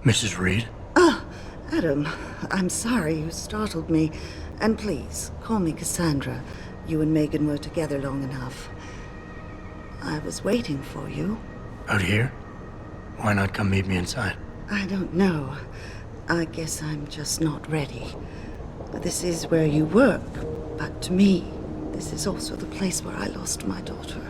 Mrs. Reed? Ah, Adam, I'm sorry you startled me. And please, call me Cassandra. You and Megan were together long enough. I was waiting for you. Out here? Why not come meet me inside? I don't know. I guess I'm just not ready. This is where you work, but to me, this is also the place where I lost my daughter.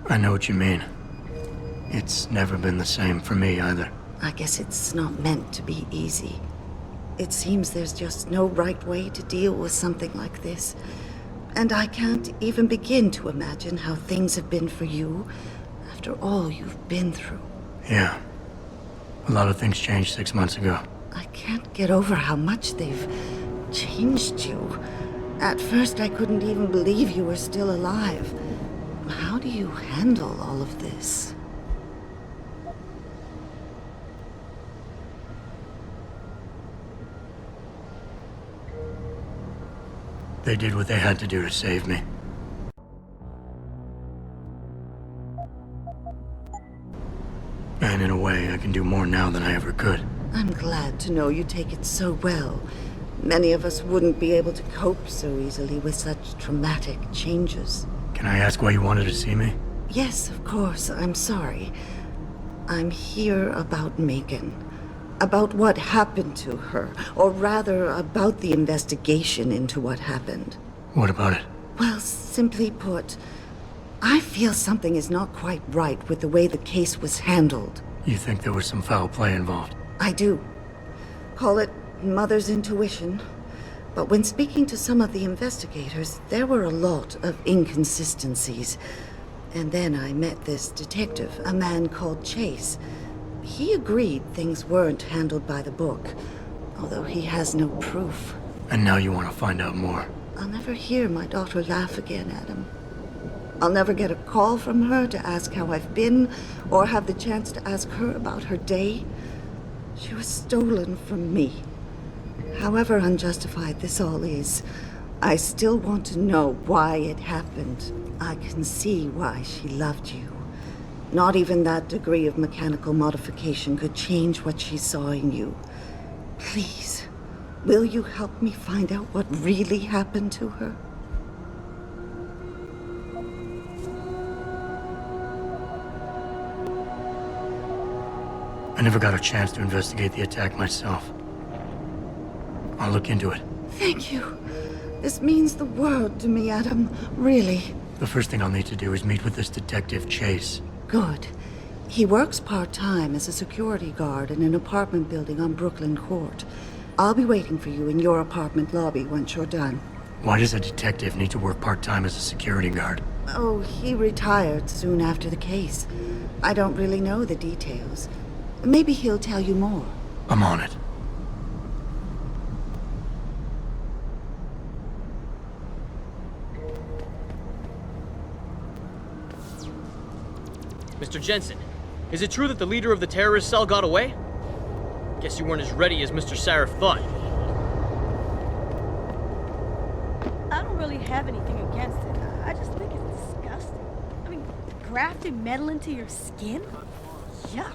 I know what you mean. It's never been the same for me either. I guess it's not meant to be easy. It seems there's just no right way to deal with something like this. And I can't even begin to imagine how things have been for you after all you've been through. Yeah. A lot of things changed 6 months ago. I can't get over how much they've changed you. At first, I couldn't even believe you were still alive. How do you handle all of this? They did what they had to do to save me. And in a way, I can do more now than I ever could. I'm glad to know you take it so well. Many of us wouldn't be able to cope so easily with such traumatic changes. Can I ask why you wanted to see me? Yes, of course. I'm sorry. I'm here about Megan. About what happened to her. Or rather, about the investigation into what happened. What about it? Well, simply put, I feel something is not quite right with the way the case was handled. You think there was some foul play involved? I do. Call it mother's intuition. But when speaking to some of the investigators, there were a lot of inconsistencies. And then I met this detective, a man called Chase. He agreed things weren't handled by the book, although he has no proof. And now you want to find out more? I'll never hear my daughter laugh again, Adam. I'll never get a call from her to ask how I've been, or have the chance to ask her about her day. She was stolen from me. However unjustified this all is, I still want to know why it happened. I can see why she loved you. Not even that degree of mechanical modification could change what she saw in you. Please, will you help me find out what really happened to her? I never got a chance to investigate the attack myself. I'll look into it. Thank you. This means the world to me, Adam. Really. The first thing I'll need to do is meet with this detective, Chase. Good. He works part-time as a security guard in an apartment building on Brooklyn Court. I'll be waiting for you in your apartment lobby once you're done. Why does a detective need to work part-time as a security guard? Oh, he retired soon after the case. I don't really know the details. Maybe he'll tell you more. I'm on it. Mr. Jensen, is it true that the leader of the terrorist cell got away? Guess you weren't as ready as Mr. Sarif thought. I don't really have anything against it. I just think it's disgusting. I mean, grafting metal into your skin? Yuck.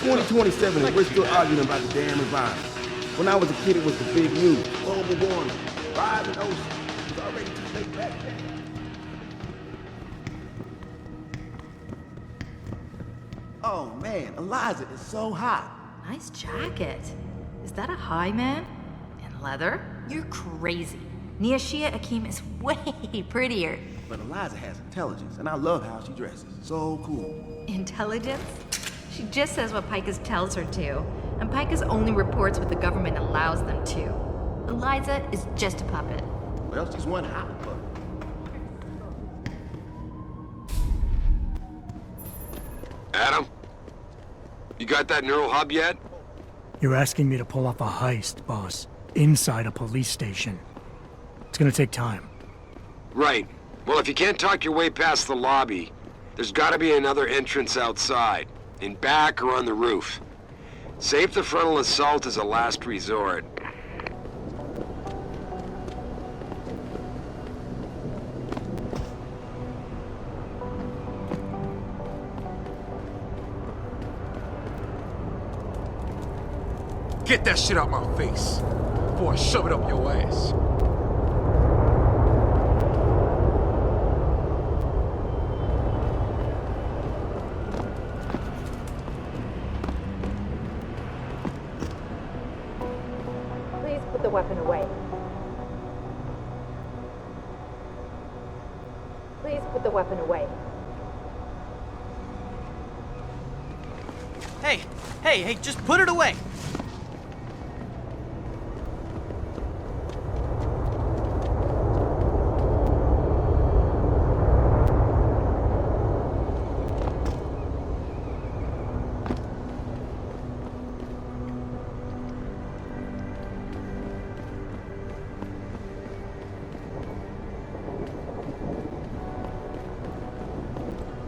"2027 and we're still arguing about the damn environment. When I was a kid, it was the big news. Global warming, rising ocean. It's already too late back then." Oh man, Eliza is so hot. Nice jacket. Is that a high man? Leather? You're crazy. Niashia Akeem is way prettier. But Eliza has intelligence, and I love how she dresses. So cool. Intelligence? She just says what Picus tells her to, and Picus only reports what the government allows them to. Eliza is just a puppet. Well, she's one hot puppet. Adam? You got that neural hub yet? You're asking me to pull off a heist, boss, inside a police station. It's gonna take time. Right. Well, if you can't talk your way past the lobby, there's gotta be another entrance outside, in back or on the roof. Save the frontal assault as a last resort. Get that shit out my face before I shove it up your ass. Please put the weapon away. Please put the weapon away. Hey, just put it away.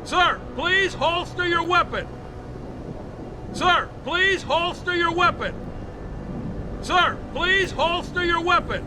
Sir, please holster your weapon. Sir, please holster your weapon. Sir, please holster your weapon.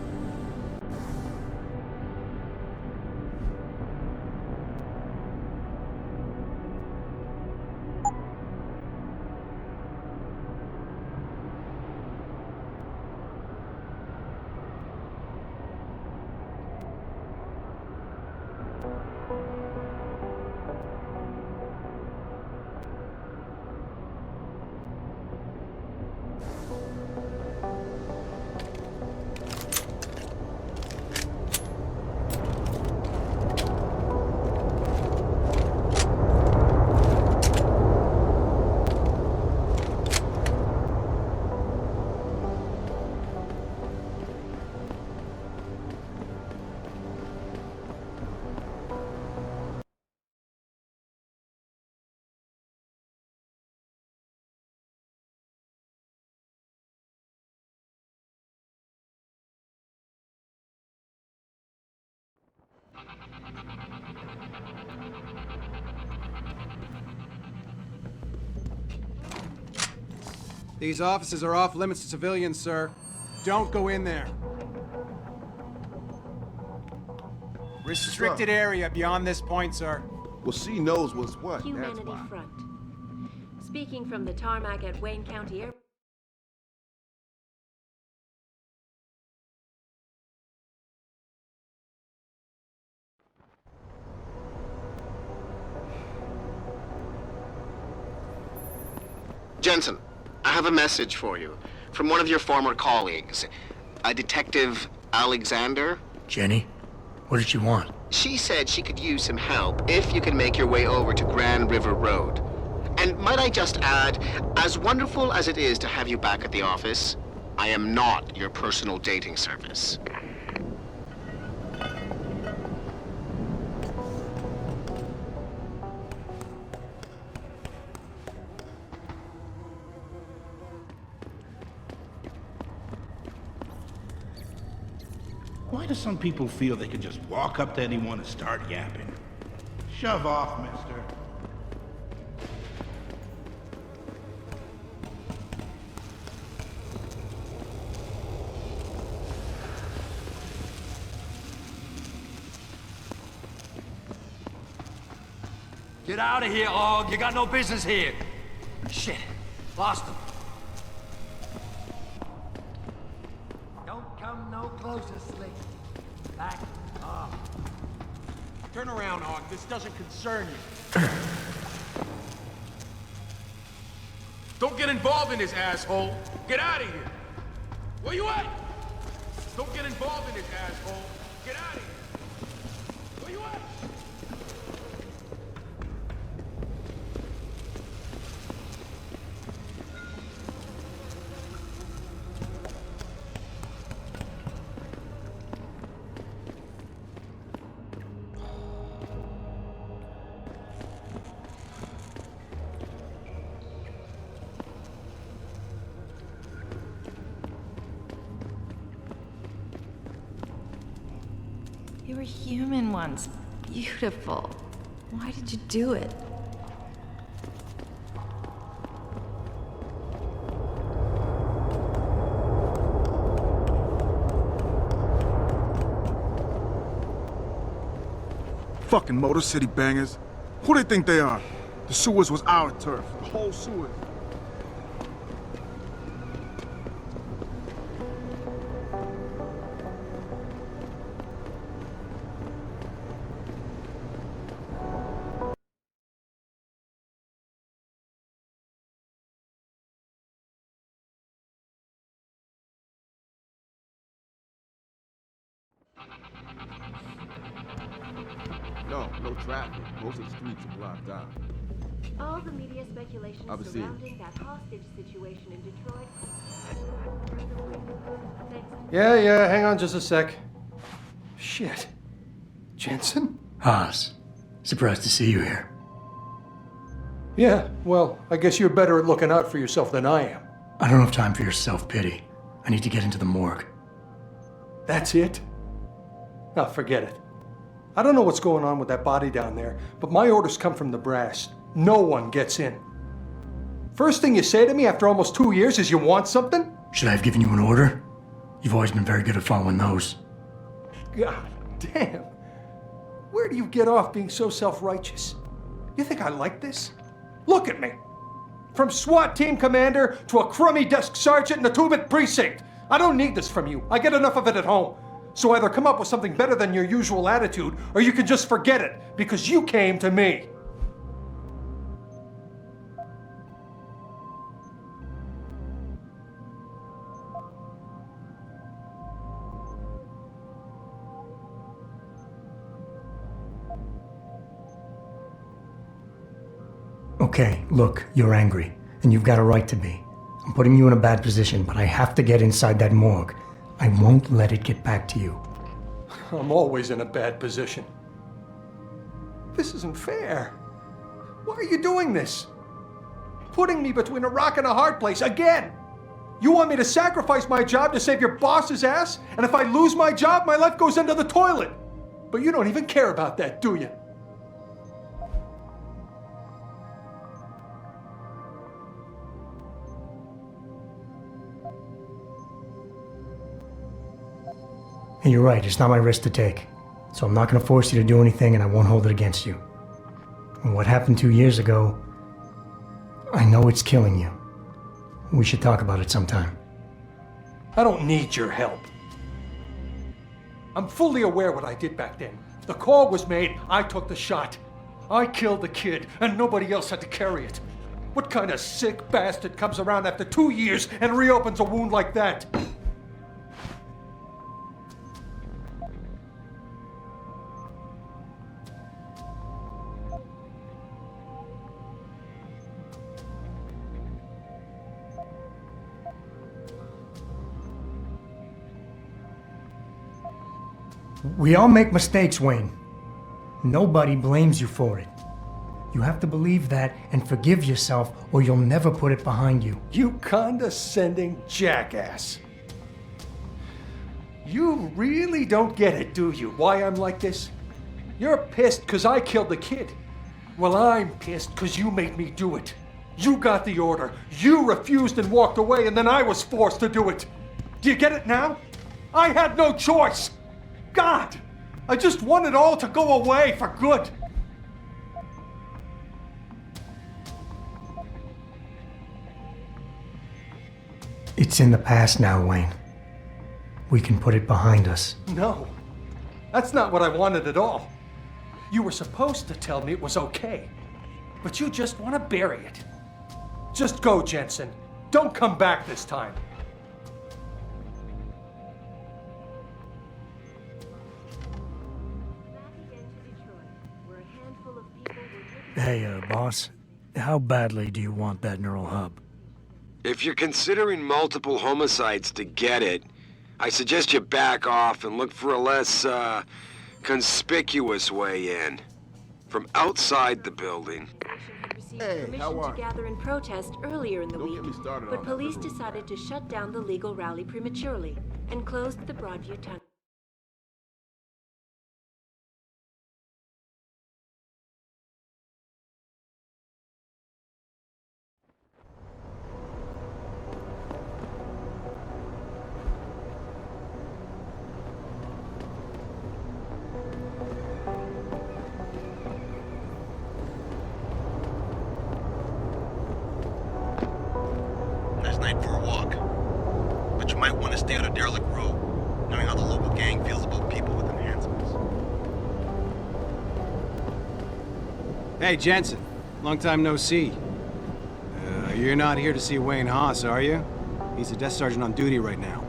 These offices are off limits to civilians, sir. Don't go in there. Restricted area beyond this point, sir. Well, she knows what's what. That's Humanity why. Front. Speaking from the tarmac at Wayne County Airport. Jensen, I have a message for you from one of your former colleagues, a Detective Alexander. Jenny? What did she want? She said she could use some help if you can make your way over to Grand River Road. And might I just add, as wonderful as it is to have you back at the office, I am not your personal dating service. Why do some people feel they can just walk up to anyone and start yapping? Shove off, mister. Get out of here, Og. You got no business here. Shit. Lost him. Don't come no closer, Slick. Back off. Turn around, Og. This doesn't concern you. Don't get involved in this, asshole. Get out of here. Where you at? Don't get involved in this, asshole. Get out of here. Where you at? You were human once. Beautiful. Why did you do it? Fucking Motor City bangers. Who they think they are? The sewers was our turf. The whole sewers. No traffic. Most of the streets are blocked out. All the media speculation surrounding that hostage situation in Detroit. Yeah, hang on just a sec. Shit. Jensen? Haas, surprised to see you here. Yeah, well, I guess you're better at looking out for yourself than I am. I don't have time for your self-pity. I need to get into the morgue. That's it? Now forget it. I don't know what's going on with that body down there, but my orders come from the brass. No one gets in. First thing you say to me after almost 2 years is you want something? Should I have given you an order? You've always been very good at following those. God damn. Where do you get off being so self-righteous? You think I like this? Look at me. From SWAT team commander to a crummy desk sergeant in the 2-bit precinct. I don't need this from you. I get enough of it at home. So either come up with something better than your usual attitude, or you can just forget it, because you came to me. Okay, look, you're angry, and you've got a right to be. I'm putting you in a bad position, but I have to get inside that morgue. I won't let it get back to you. I'm always in a bad position. This isn't fair. Why are you doing this? Putting me between a rock and a hard place again. You want me to sacrifice my job to save your boss's ass? And if I lose my job, my life goes into the toilet. But you don't even care about that, do you? And you're right, it's not my risk to take. So I'm not going to force you to do anything, and I won't hold it against you. And what happened 2 years ago, I know it's killing you. We should talk about it sometime. I don't need your help. I'm fully aware what I did back then. The call was made, I took the shot. I killed the kid, and nobody else had to carry it. What kind of sick bastard comes around after 2 years and reopens a wound like that? We all make mistakes, Wayne. Nobody blames you for it. You have to believe that and forgive yourself, or you'll never put it behind you. You condescending jackass. You really don't get it, do you, why I'm like this? You're pissed because I killed the kid. Well, I'm pissed because you made me do it. You got the order. You refused and walked away, and then I was forced to do it. Do you get it now? I had no choice. God, I just want it all to go away for good. It's in the past now, Wayne. We can put it behind us. No, that's not what I wanted at all. You were supposed to tell me it was okay, but you just want to bury it. Just go, Jensen. Don't come back this time. Hey, boss. How badly do you want that neural hub? If you're considering multiple homicides to get it, I suggest you back off and look for a less, conspicuous way in. From outside the building. Hey, permission to gather in protest earlier in the week, but police decided to shut down the legal rally prematurely and closed the Broadview tunnel. Nice night for a walk. But you might want to stay on a derelict road, knowing how the local gang feels about people with enhancements. Hey, Jensen. Long time no see. You're not here to see Wayne Haas, are you? He's a desk sergeant on duty right now.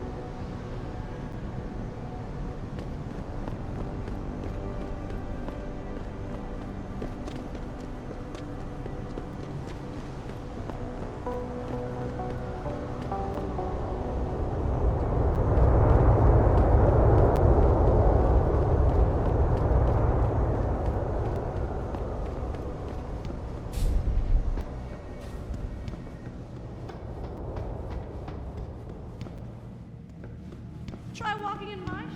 Try walking in my shoes.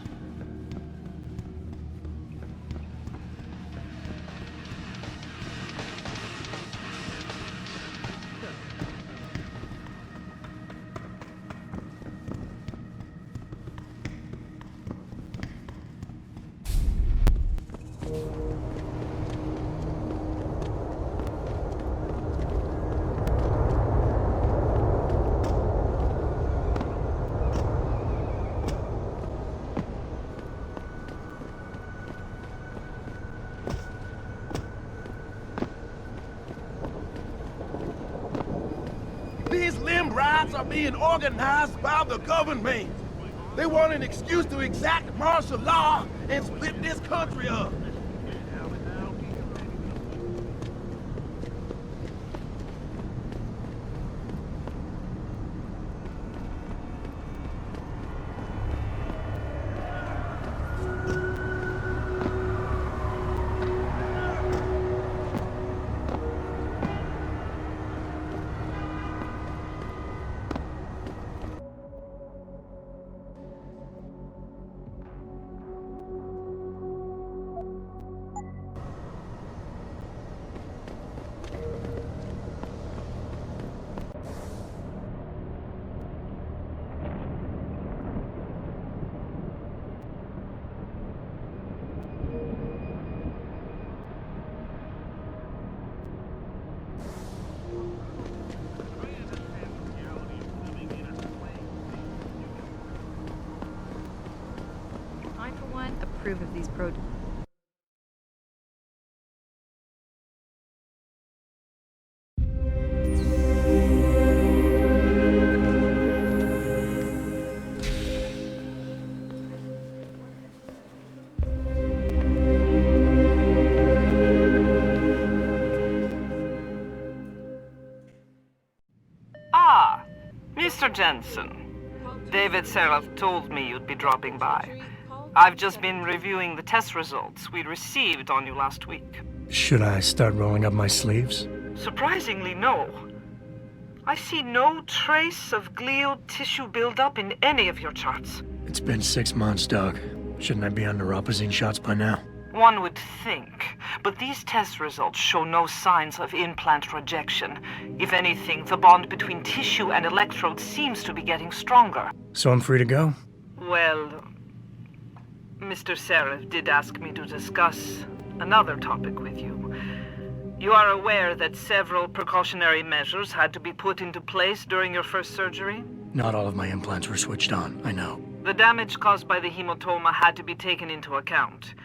These limb riots are being organized by the government. They want an excuse to exact martial law and split this country up. I, for one, approve of these protests. Ah, Mr. Jensen. David Seraph told me you'd be dropping by. I've just been reviewing the test results we received on you last week. Should I start rolling up my sleeves? Surprisingly, no. I see no trace of glial tissue buildup in any of your charts. It's been 6 months, Doc. Shouldn't I be on neuropozyne shots by now? One would think, but these test results show no signs of implant rejection. If anything, the bond between tissue and electrodes seems to be getting stronger. So I'm free to go? Well, Mr. Seraph did ask me to discuss another topic with you. You are aware that several precautionary measures had to be put into place during your first surgery? Not all of my implants were switched on, I know. The damage caused by the hematoma had to be taken into account.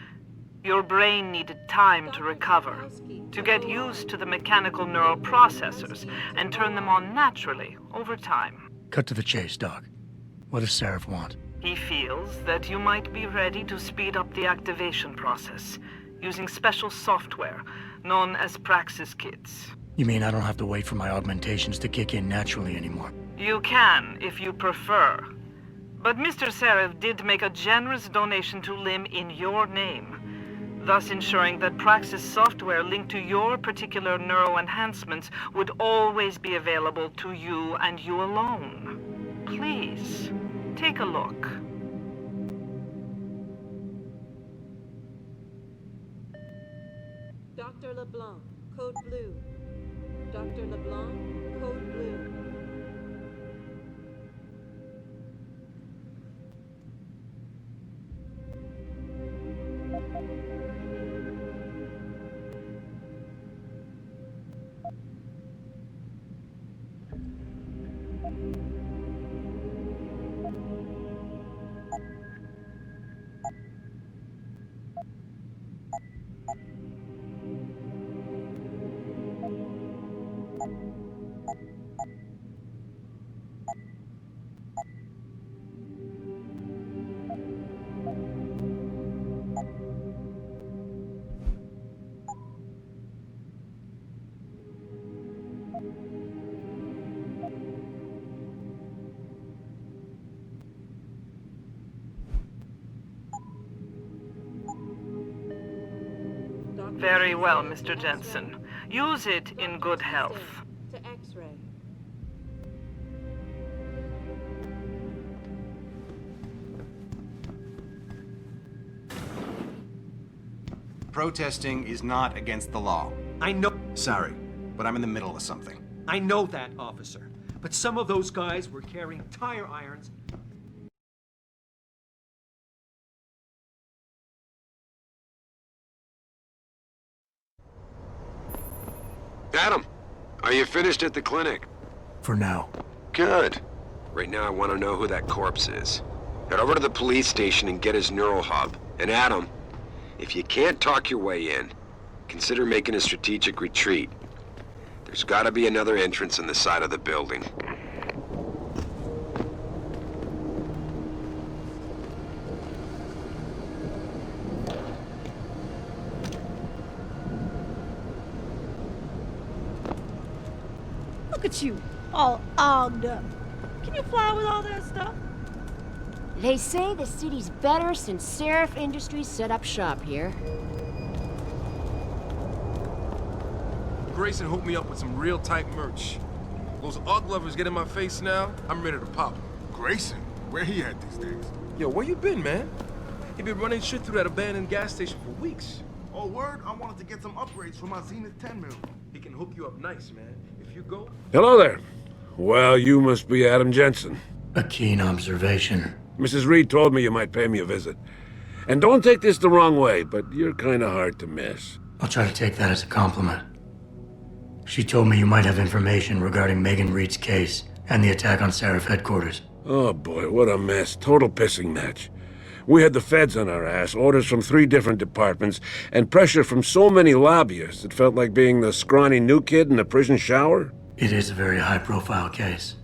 Your brain needed time to recover, to get used to the mechanical neural processors and turn them on naturally over time. Cut to the chase, Doc. What does Seraph want? He feels that you might be ready to speed up the activation process using special software known as Praxis kits. You mean I don't have to wait for my augmentations to kick in naturally anymore? You can, if you prefer. But Mr. Seraph did make a generous donation to LIM in your name, thus ensuring that Praxis software linked to your particular neuroenhancements would always be available to you and you alone. Please, take a look. Dr. LeBlanc, code blue. Dr. LeBlanc, code blue. Very well, Mr. Jensen. Use it in good health. To X-ray. Protesting is not against the law. I know. Sorry, but I'm in the middle of something. I know that, officer. But some of those guys were carrying tire irons. Adam, are you finished at the clinic? For now. Good. Right now I want to know who that corpse is. Head over to the police station and get his neural hub. And Adam, if you can't talk your way in, consider making a strategic retreat. There's gotta be another entrance on the side of the building. Look at you, all ogged up. Can you fly with all that stuff? They say the city's better since Seraph Industries set up shop here. Grayson hooked me up with some real tight merch. Those Ugg lovers get in my face now, I'm ready to pop. Grayson? Where he at these days? Yo, where you been, man? He been running shit through that abandoned gas station for weeks. Oh, word? I wanted to get some upgrades for my Zenith 10 mil. He can hook you up nice, man. If you go... Hello there. Well, you must be Adam Jensen. A keen observation. Mrs. Reed told me you might pay me a visit. And don't take this the wrong way, but you're kind of hard to miss. I'll try to take that as a compliment. She told me you might have information regarding Megan Reed's case and the attack on Seraph headquarters. Oh boy, what a mess. Total pissing match. We had the feds on our ass, orders from 3 different departments, and pressure from so many lobbyists it felt like being the scrawny new kid in a prison shower. It is a very high-profile case.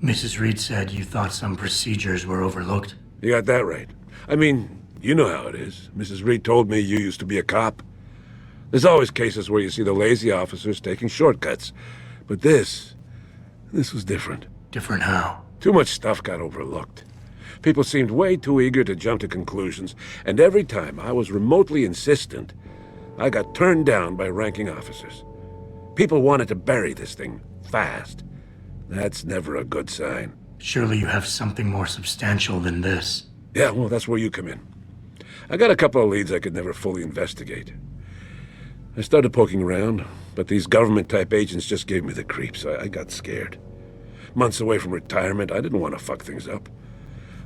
Mrs. Reed said you thought some procedures were overlooked. You got that right. I mean, you know how it is. Mrs. Reed told me you used to be a cop. There's always cases where you see the lazy officers taking shortcuts. But this was different. Different how? Too much stuff got overlooked. People seemed way too eager to jump to conclusions, and every time I was remotely insistent, I got turned down by ranking officers. People wanted to bury this thing fast. That's never a good sign. Surely you have something more substantial than this. Yeah, well, that's where you come in. I got a couple of leads I could never fully investigate. I started poking around, but these government-type agents just gave me the creeps. I got scared. Months away from retirement, I didn't want to fuck things up.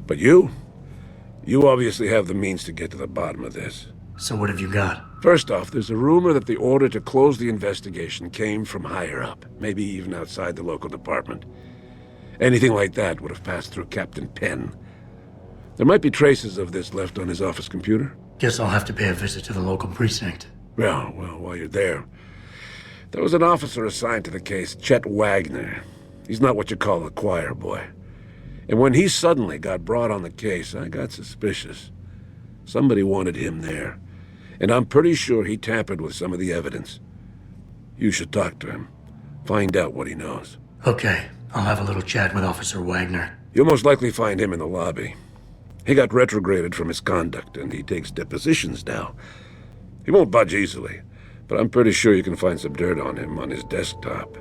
But you obviously have the means to get to the bottom of this. So what have you got? First off, there's a rumor that the order to close the investigation came from higher up, maybe even outside the local department. Anything like that would have passed through Captain Penn. There might be traces of this left on his office computer. Guess I'll have to pay a visit to the local precinct. Well, while you're there, there was an officer assigned to the case, Chet Wagner. He's not what you call a choir boy. And when he suddenly got brought on the case, I got suspicious. Somebody wanted him there. And I'm pretty sure he tampered with some of the evidence. You should talk to him. Find out what he knows. Okay, I'll have a little chat with Officer Wagner. You'll most likely find him in the lobby. He got retrograded from his conduct, and he takes depositions now. He won't budge easily, but I'm pretty sure you can find some dirt on him on his desktop.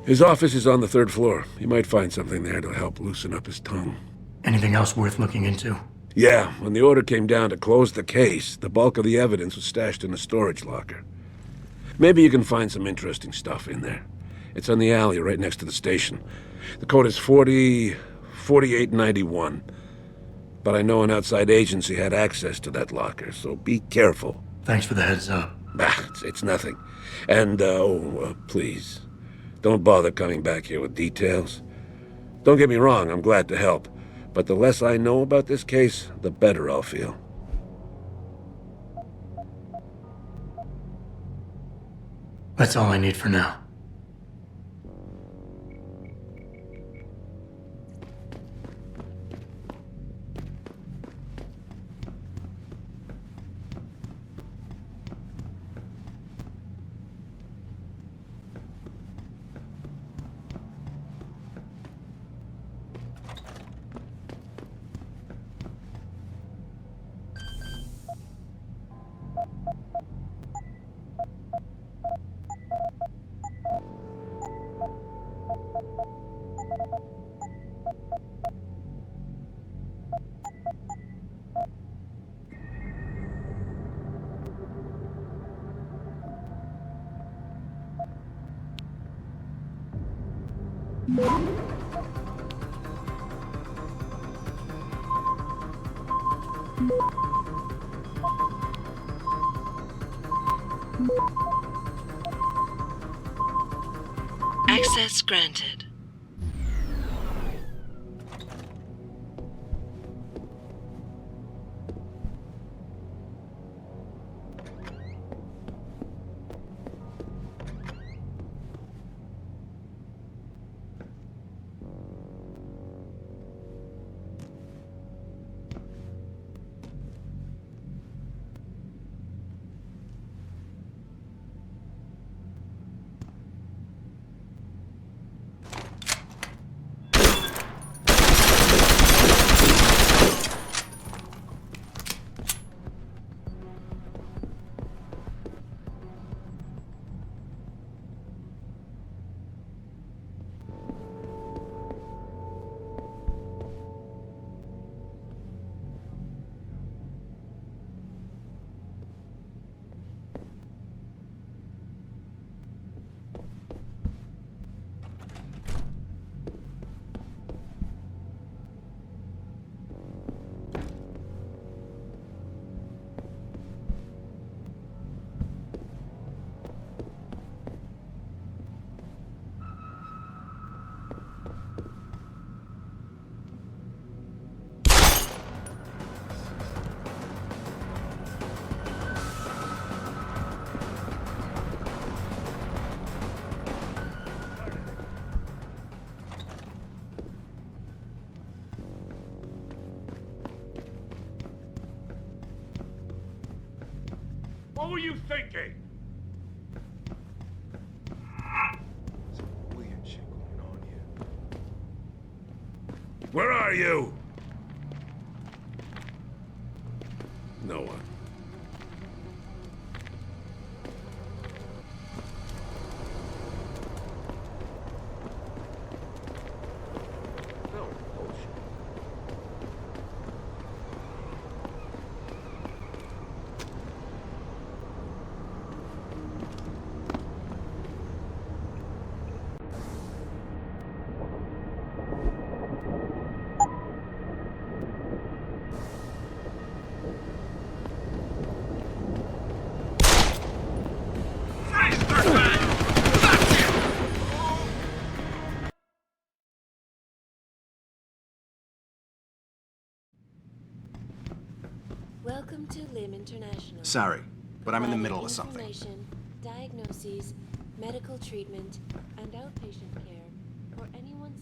His office is on the 3rd floor. You might find something there to help loosen up his tongue. Anything else worth looking into? Yeah, when the order came down to close the case, the bulk of the evidence was stashed in a storage locker. Maybe you can find some interesting stuff in there. It's on the alley right next to the station. The code is 4891. But I know an outside agency had access to that locker, so be careful. Thanks for the heads up. It's nothing. And, please, don't bother coming back here with details. Don't get me wrong, I'm glad to help. But the less I know about this case, the better I'll feel. That's all I need for now. Access granted. What were you thinking? Some weird shit going on here. Where are you? No one. Welcome to LIM International. Sorry, but I'm in the Providing middle of something. Information, diagnoses, medical treatment, and outpatient care for anyone.